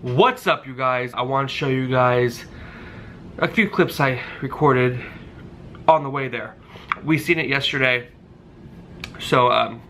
What's up, you guys? I want to show you guys a few clips I recorded on the way there. We seen it yesterday, so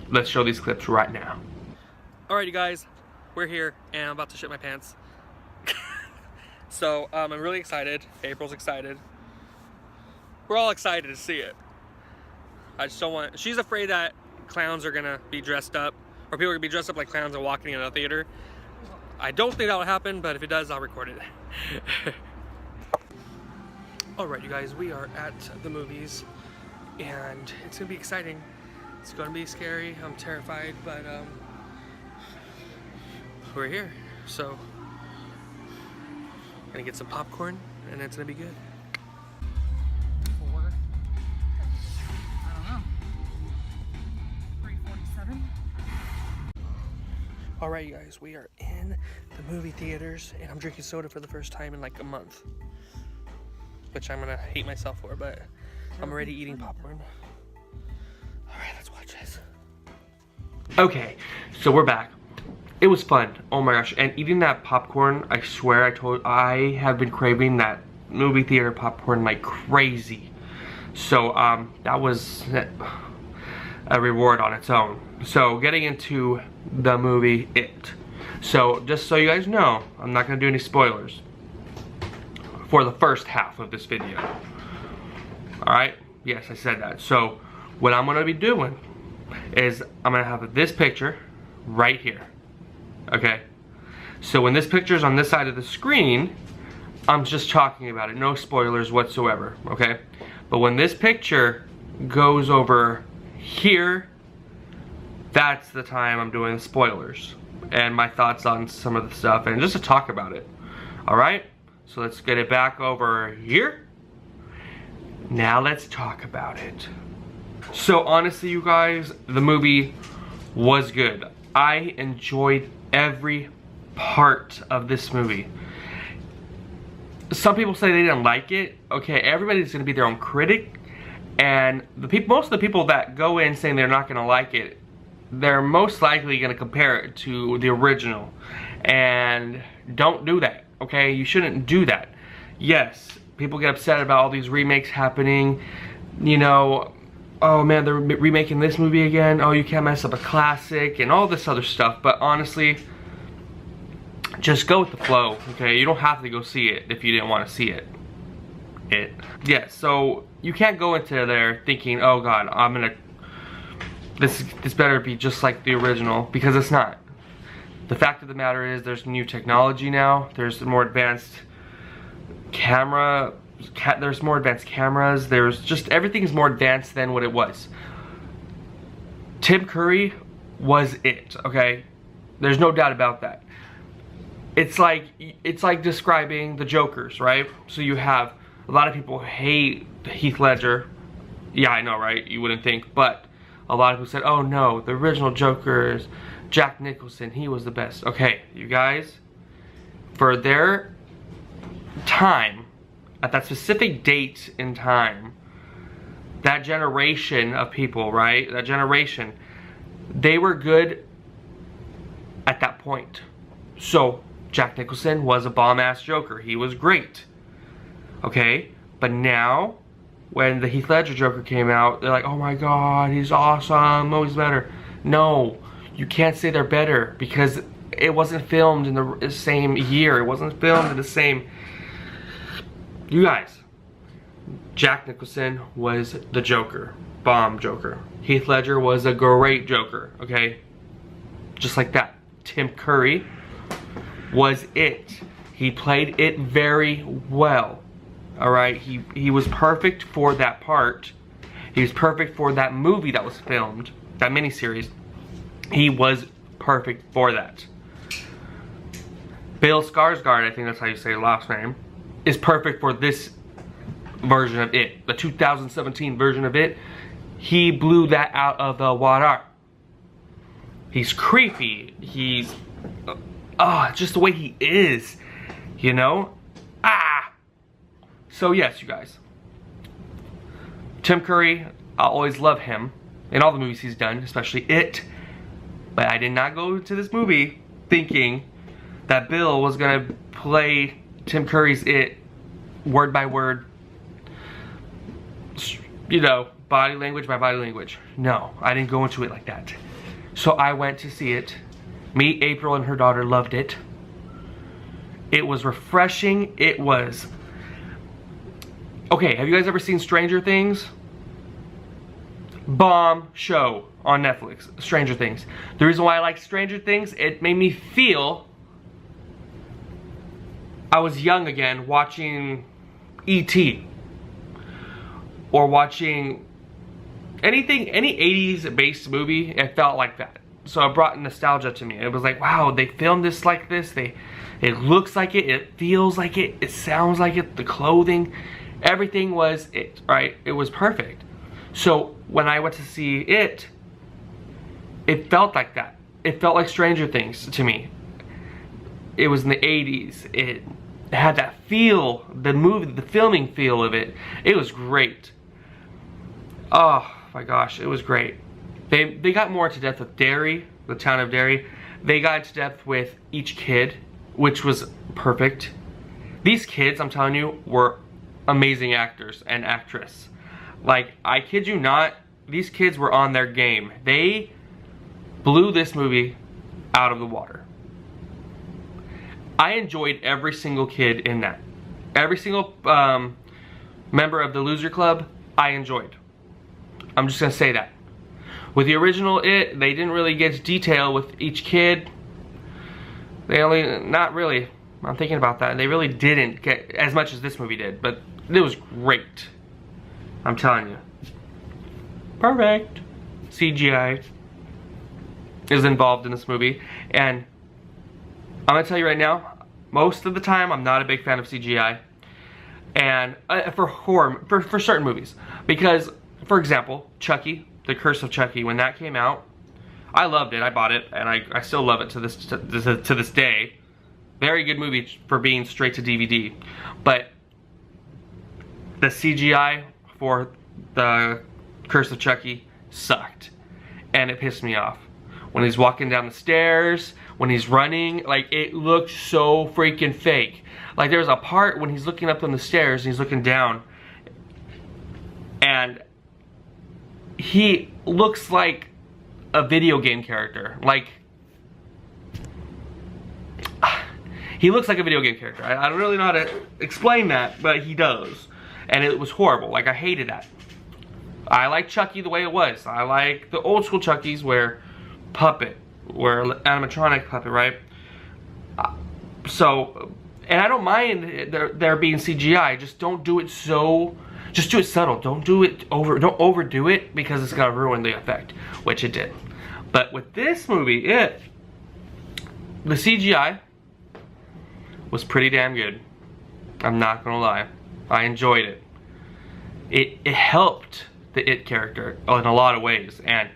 let's show these clips right now. Alright, you guys, we're here and I'm about to shit my pants. So I'm really excited. April's excited. We're all excited to see it. I just don't want. She's afraid that clowns are gonna be dressed up, or people are gonna be dressed up like clowns and walking in a theater. I don't think that will happen, but if it does, I'll record it. Alright, you guys, we are at the movies and it's gonna be exciting. It's gonna be scary. I'm terrified, but we're here. So I'm gonna get some popcorn and it's gonna be good. I don't know. 347. Alright, you guys, we are in the movie theaters and I'm drinking soda for the first time in like a month, which I'm gonna hate myself for, but I'm already eating popcorn. Alright, let's watch this. Okay, so we're back. It was fun. Oh my gosh, and eating that popcorn, I swear, I have been craving that movie theater popcorn like crazy. So that was a reward on its own. So getting into the movie It. So just so you guys know, I'm not gonna do any spoilers for the first half of this video. Alright? Yes, I said that. So what I'm gonna be doing is I'm gonna have this picture right here. Okay? So when this picture is on this side of the screen, I'm just talking about it. No spoilers whatsoever. Okay? But when this picture goes over here, that's the time I'm doing spoilers and my thoughts on some of the stuff and just to talk about it. Alright? So let's get it back over here. Now let's talk about it. So honestly, you guys, the movie was good. I enjoyed every part of this movie. Some people say they didn't like it. Okay, everybody's gonna be their own critic, and most of the people that go in saying they're not gonna like it, they're most likely gonna compare it to the original, and don't do that. Okay, you shouldn't do that. Yes, people get upset about all these remakes happening. You know, oh man, they're remaking this movie again. Oh, you can't mess up a classic and all this other stuff. But honestly, just go with the flow, okay? You don't have to go see it if you didn't want to see it. Yeah, so you can't go into there thinking, oh god, this better be just like the original, because it's not. The fact of the matter is there's new technology now. There's more advanced there's more advanced cameras. There's just, everything's more advanced than what it was. Tim Curry was it, okay? There's no doubt about that. It's like describing the Jokers, right? So you have a lot of people hate Heath Ledger. Yeah, I know, right? You wouldn't think, but a lot of people said, oh no, the original Joker is Jack Nicholson, he was the best. Okay, you guys, for their time, at that specific date in time, that generation of people, right? That generation, they were good at that point. So, Jack Nicholson was a bomb-ass Joker. He was great. Okay? But now, when the Heath Ledger Joker came out, they're like, oh my god, he's awesome, oh, he's better. No, you can't say they're better, because it wasn't filmed in the same year. It wasn't filmed in the same... You guys, Jack Nicholson was the Joker, bomb Joker. Heath Ledger was a great Joker, okay? Just like that. Tim Curry was it. He played it very well, alright? He was perfect for that part. He was perfect for that movie that was filmed, that miniseries. He was perfect for that. Bill Skarsgård, I think that's how you say the last name, is perfect for this version of It. The 2017 version of It. He blew that out of the water. He's creepy. He's... just the way he is. You know? So yes, you guys. Tim Curry, I'll always love him in all the movies he's done, especially It. But I did not go to this movie thinking that Bill was gonna play Tim Curry's It word by word, you know, body language by body language. No, I didn't go into it like that. So I went to see it. Me, April, and her daughter loved it. It was refreshing. It was... Okay, have you guys ever seen Stranger Things? Bomb show on Netflix, Stranger Things. The reason why I like Stranger Things, it made me feel I was young again watching E.T. or watching anything, any 80s based movie. It felt like that. So it brought nostalgia to me. It was like, wow, they filmed this like this. It looks like it. It feels like it. It sounds like it. The clothing, everything was it, right? It was perfect. So when I went to see it, it felt like that. It felt like Stranger Things to me. It was in the 80s. It had that feel, the movie, the filming feel of it. It was great. Oh my gosh, it was great. They got more into depth with Derry, the town of Derry. They got into depth with each kid, which was perfect. These kids, I'm telling you, were amazing actors and actress. Like, I kid you not, these kids were on their game. They blew this movie out of the water. I enjoyed every single kid in that. Every single member of the Loser Club, I enjoyed. I'm just gonna say that. With the original It, they didn't really get into detail with each kid. Not really. I'm thinking about that. They really didn't get as much as this movie did, but it was great. I'm telling you. Perfect. CGI is involved in this movie, and I'm gonna tell you right now, most of the time I'm not a big fan of CGI, and for horror, for certain movies, because, for example, Chucky, The Curse of Chucky, when that came out, I loved it. I bought it, and I still love it to this day. Very good movie for being straight to DVD, but the CGI for The Curse of Chucky sucked, and it pissed me off. When he's walking down the stairs, when he's running, like, it looked so freaking fake. Like, there's a part when he's looking up on the stairs and he's looking down, and he looks like a video game character. Like, he looks like a video game character. I don't really know how to explain that, but he does. And it was horrible. Like, I hated that. I like Chucky the way it was. I like the old school Chuckies where puppet, where animatronic puppet, right? So, and I don't mind there being CGI. Just don't do it so, just do it subtle. Don't do it don't overdo it, because it's gonna ruin the effect, which it did. But with this movie, the CGI was pretty damn good. I'm not gonna lie. I enjoyed it. It helped the It character in a lot of ways, and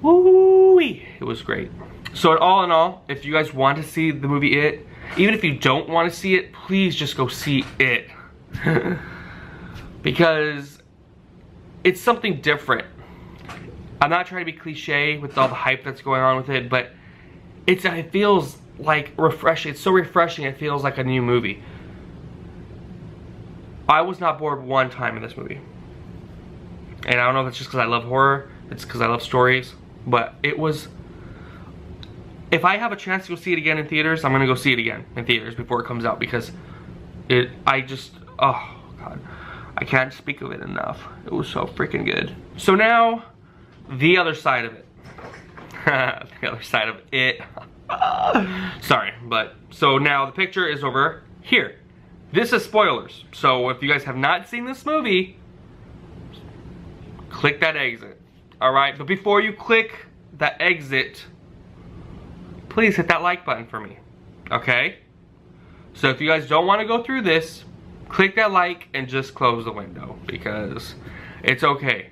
woo-wee, it was great. So all in all, if you guys want to see the movie It, even if you don't want to see it, please just go see It. Because it's something different. I'm not trying to be cliche with all the hype that's going on with it, but it feels like refreshing. It's so refreshing, it feels like a new movie. I was not bored one time in this movie. And I don't know if it's just because I love horror, it's because I love stories, but it was... If I have a chance to go see it again in theaters, I'm gonna go see it again in theaters before it comes out, because oh God, I can't speak of it enough. It was so freaking good. So now, the other side of it. The other side of it. Sorry, but so now the picture is over here. This is spoilers. So if you guys have not seen this movie, click that exit. Alright, but before you click that exit, please hit that like button for me. Okay? So if you guys don't want to go through this, click that like and just close the window, because it's okay.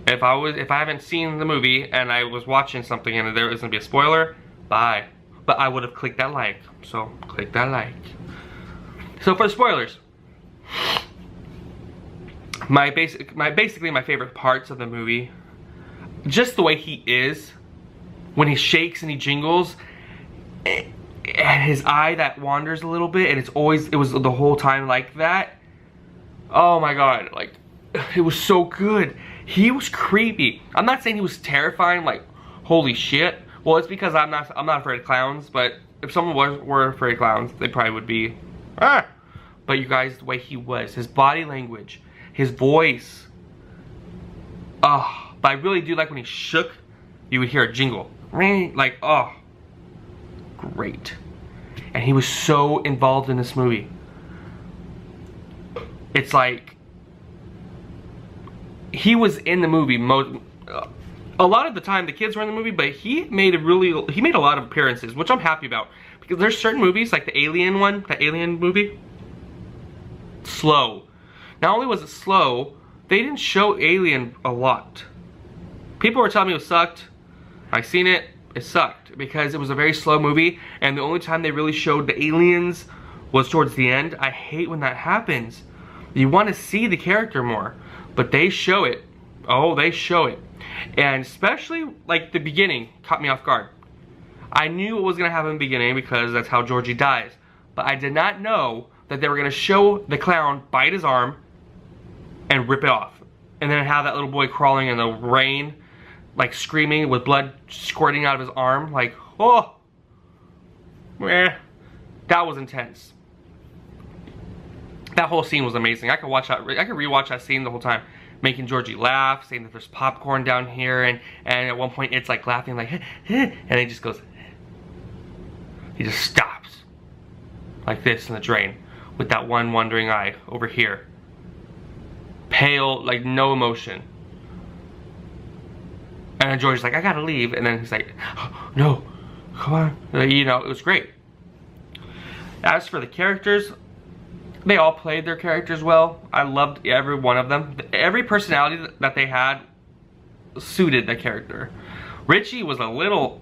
If I haven't seen the movie and I was watching something and there is gonna be a spoiler, bye. But I would have clicked that like, so click that like. So for the spoilers, basically my favorite parts of the movie, just the way he is, when he shakes and he jingles, and his eye that wanders a little bit, and it was the whole time like that. Oh my god, like, it was so good. He was creepy. I'm not saying he was terrifying, like, holy shit. Well, it's because I'm not afraid of clowns, but if someone were afraid of clowns, they probably would be. Ah! But you guys, the way he was, his body language, his voice. Oh, but I really do like when he shook, you would hear a jingle. Like, oh, great. And he was so involved in this movie. It's like, he was in the movie a lot of the time. The kids were in the movie, but he made a lot of appearances, which I'm happy about, because there's certain movies like the Alien one, the Alien movie, slow. Not only was it slow, they didn't show Alien a lot. People were telling me it sucked. I seen it, it sucked because it was a very slow movie, and the only time they really showed the aliens was towards the end. I hate when that happens. You want to see the character more, but they show it. Oh, they show it. And especially like the beginning caught me off guard. I knew what was going to happen in the beginning because that's how Georgie dies, but I did not know that they were going to show the clown bite his arm and rip it off, and then have that little boy crawling in the rain, like screaming with blood squirting out of his arm. Like, oh, that was intense. That whole scene was amazing. I could watch that. I could rewatch that scene the whole time, making Georgie laugh, saying that there's popcorn down here, and at one point it's like laughing like, and he just goes, he just stops like this in the drain with that one wandering eye over here, pale, like no emotion. And then Georgie's like, I gotta leave, and then he's like, oh, no, come on. You know, it was great. As for the characters, they all played their characters well. I loved every one of them. Every personality that they had suited the character. Richie was a little,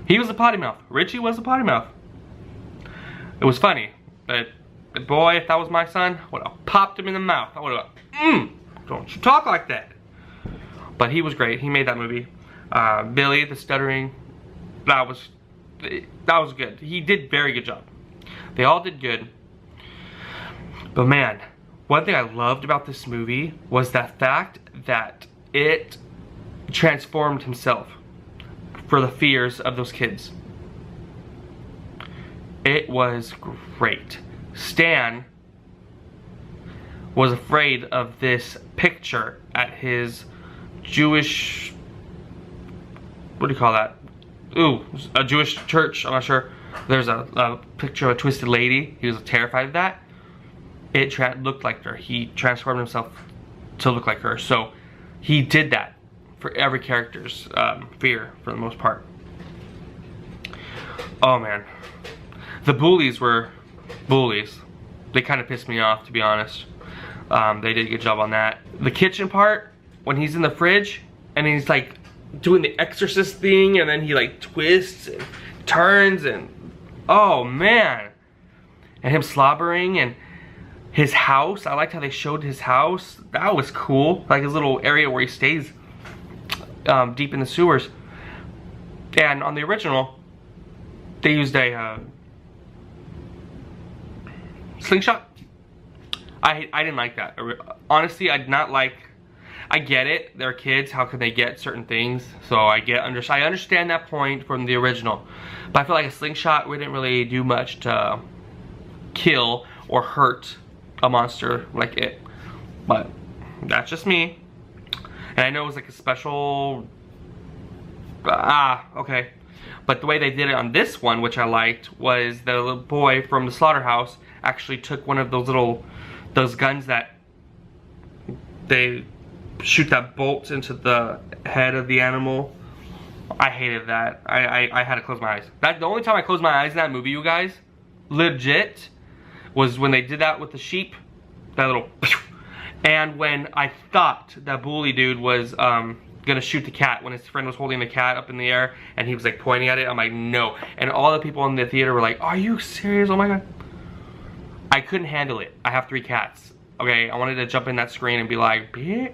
he was a potty mouth. Richie was a potty mouth. It was funny, but boy, if that was my son, I would have popped him in the mouth. I would have, don't you talk like that. But he was great. He made that movie. Billy, the stuttering, that was good. He did very good job. They all did good. But man, one thing I loved about this movie was that fact that it transformed himself for the fears of those kids. It was great. Stan was afraid of this picture at his Jewish, what do you call that? Ooh, a Jewish church, I'm not sure. There's a picture of a twisted lady. He was terrified of that. It looked like her. He transformed himself to look like her. So he did that for every character's fear for the most part. Oh man. The bullies were bullies. They kind of pissed me off, to be honest. They did a good job on that. The kitchen part, when he's in the fridge and he's like doing the exorcist thing, and then he like twists and turns, and oh man. And him slobbering, and his house, I liked how they showed his house. That was cool. Like his little area where he stays deep in the sewers. And on the original, they used a slingshot. I didn't like that. Honestly, I did not like, I get it. They're kids. How could they get certain things? So I understand that point from the original. But I feel like a slingshot wouldn't really do much to kill or hurt a monster like it. But that's just me. And I know it was like a special, okay. But the way they did it on this one, which I liked, was the little boy from the slaughterhouse actually took one of those guns that they shoot that bolt into the head of the animal. I hated that. I had to close my eyes. The only time I closed my eyes in that movie, you guys, legit, was when they did that with the sheep, that little, and when I thought that bully dude was gonna shoot the cat, when his friend was holding the cat up in the air and he was like pointing at it. I'm like, no. And all the people in the theater were like, are you serious? Oh my god. I couldn't handle it. I have 3 cats. Okay, I wanted to jump in that screen and be like, bitch.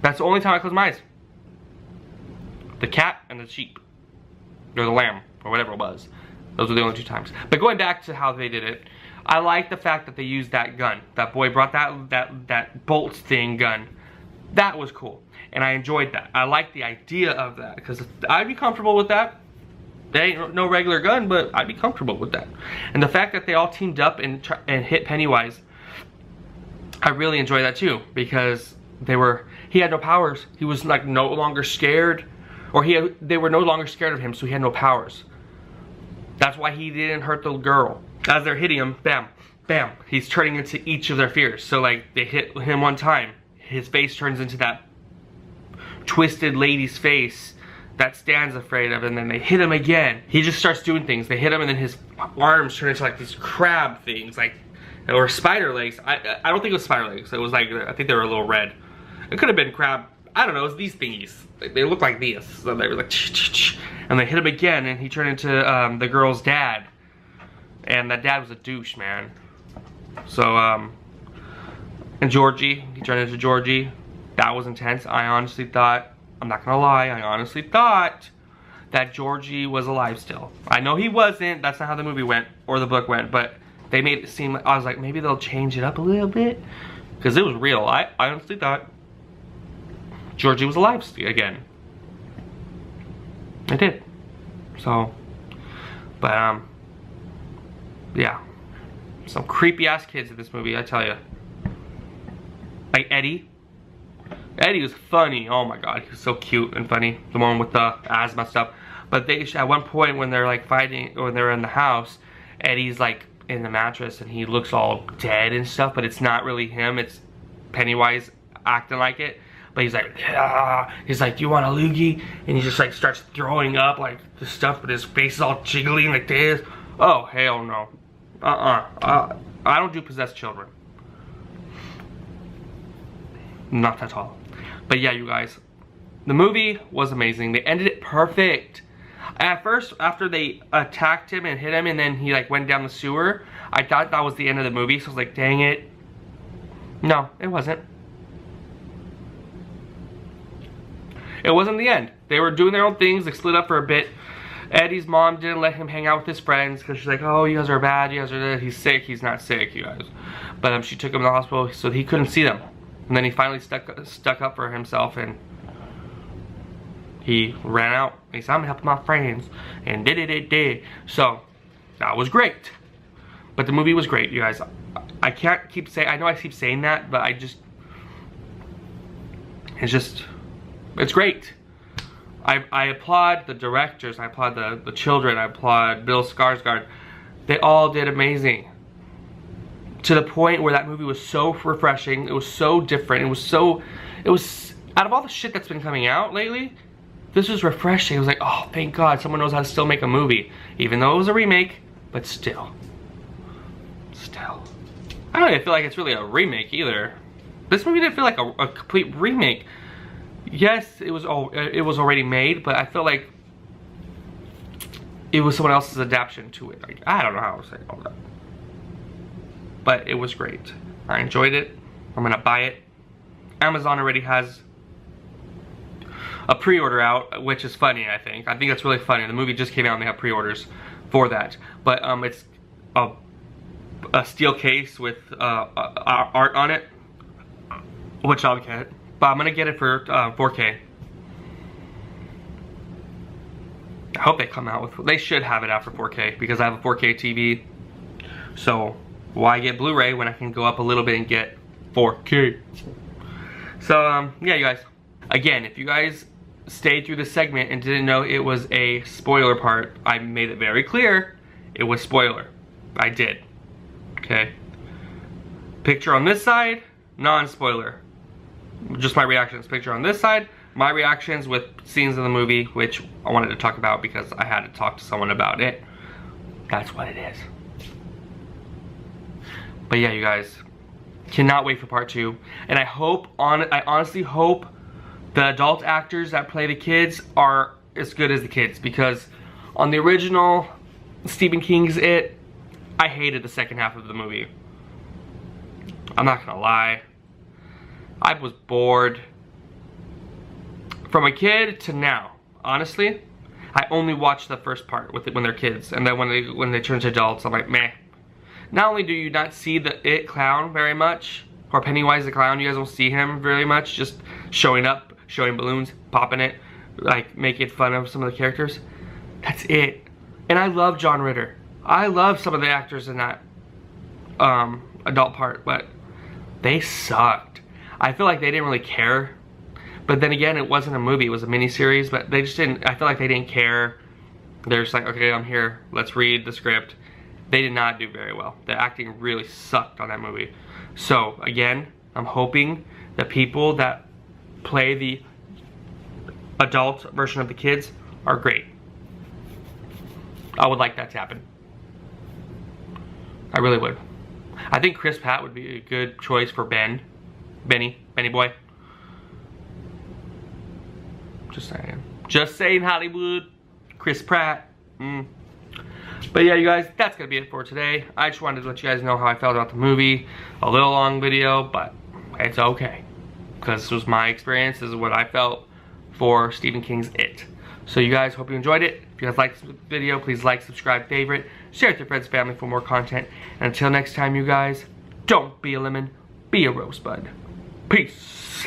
That's the only time I closed my eyes. The cat and the sheep. Or the lamb. or whatever it was. Those were the only 2 times. But going back to how they did it, I like the fact that they used that gun. That boy brought that bolt thing gun. That was cool, and I enjoyed that. I like the idea of that because I'd be comfortable with that. They ain't no regular gun, but I'd be comfortable with that. And the fact that they all teamed up and hit Pennywise, I really enjoy that too, because he had no powers. He was like no longer scared, or they were no longer scared of him, so he had no powers. That's why he didn't hurt the girl. As they're hitting him, bam, bam, he's turning into each of their fears. So like they hit him one time, his face turns into that twisted lady's face that Stan's afraid of, and then they hit him again. He just starts doing things. They hit him and then his arms turn into like these crab things, like, or spider legs. I don't think it was spider legs. It was like, I think they were a little red. It could have been crab, I don't know, it's these thingies. They look like these. So they were like, and they hit him again and he turned into the girl's dad. And that dad was a douche, man. So, and Georgie, he turned into Georgie. That was intense. I honestly thought, I'm not gonna lie, I honestly thought that Georgie was alive still. I know he wasn't, that's not how the movie went, or the book went, but they made it seem like, I was like, maybe they'll change it up a little bit. Because it was real. I honestly thought Georgie was alive again. I did. So, but, yeah. Some creepy ass kids in this movie, I tell you. Like Eddie. Eddie was funny. Oh my god, he was so cute and funny. The one with the asthma stuff. But they, at one point when they're like fighting, or when they're in the house, Eddie's like in the mattress and he looks all dead and stuff, but it's not really him. It's Pennywise acting like it. But he's like, ah. He's like, do you want a loogie? And he just like starts throwing up like the stuff, but his face is all jiggling like this. Oh, hell no. I don't do possessed children. Not at all. But yeah, you guys, the movie was amazing. They ended it perfect. At first, after they attacked him and hit him and then he like went down the sewer, I thought that was the end of the movie. So I was like, dang it. No, it wasn't. It wasn't the end. They were doing their own things. They split up for a bit. Eddie's mom didn't let him hang out with his friends because she's like, oh, you guys are bad, you guys are dead. He's sick. He's not sick, you guys. But she took him to the hospital so he couldn't see them. And then he finally stuck up for himself and he ran out. He said, I'm helping my friends. And did. So, that was great. But the movie was great, you guys. I can't keep saying, I know I keep saying that, but it's great. I applaud the directors, I applaud the children, I applaud Bill Skarsgård. They all did amazing. To the point where that movie was so refreshing, it was so different, it was, out of all the shit that's been coming out lately, this was refreshing. It was like, oh, thank God, someone knows how to still make a movie. Even though it was a remake, but still. I don't even feel like it's really a remake either. This movie didn't feel like a complete remake. Yes, it was already made, but I feel like it was someone else's adaptation to it. Like, I don't know how to say all that. But it was great. I enjoyed it. I'm gonna buy it. Amazon already has a pre-order out, which is funny, I think. I think that's really funny. The movie just came out and they have pre-orders for that. But it's a steel case with art on it, which I'll get. But I'm gonna get it for 4K. I hope they come out with, they should have it out for 4K because I have a 4K TV. So why get Blu-ray when I can go up a little bit and get 4K? So yeah, you guys. Again, if you guys stayed through this segment and didn't know it was a spoiler part, I made it very clear it was spoiler. I did. Okay. Picture on this side, non-spoiler. Just my reactions. Picture on this side, my reactions with scenes in the movie, which I wanted to talk about because I had to talk to someone about it. That's what it is. But yeah, you guys, cannot wait for part 2. And I honestly hope the adult actors that play the kids are as good as the kids, because on the original Stephen King's It, I hated the second half of the movie. I'm not gonna lie. I was bored. From a kid to now, honestly. I only watched the first part with it when they're kids, and then when they turn to adults, I'm like, meh. Not only do you not see the It clown very much, or Pennywise the clown, you guys don't see him very much, just showing up, showing balloons, popping it, like making fun of some of the characters. That's it. And I love John Ritter. I love some of the actors in that adult part, but they sucked. I feel like they didn't really care. But then again, it wasn't a movie, it was a miniseries, but they just didn't, I feel like they didn't care. They're just like, okay, I'm here, let's read the script. They did not do very well. The acting really sucked on that movie. So, again, I'm hoping the people that play the adult version of the kids are great. I would like that to happen. I really would. I think Chris Pratt would be a good choice for Benny boy. Just saying. Just saying, Hollywood. Chris Pratt. But yeah, you guys, that's gonna be it for today. I just wanted to let you guys know how I felt about the movie. A little long video, but it's okay. Because this was my experience. This is what I felt for Stephen King's It. So you guys, hope you enjoyed it. If you guys liked this video, please like, subscribe, favorite, share it with your friends and family for more content. And until next time, you guys, don't be a lemon, be a rosebud. Peace.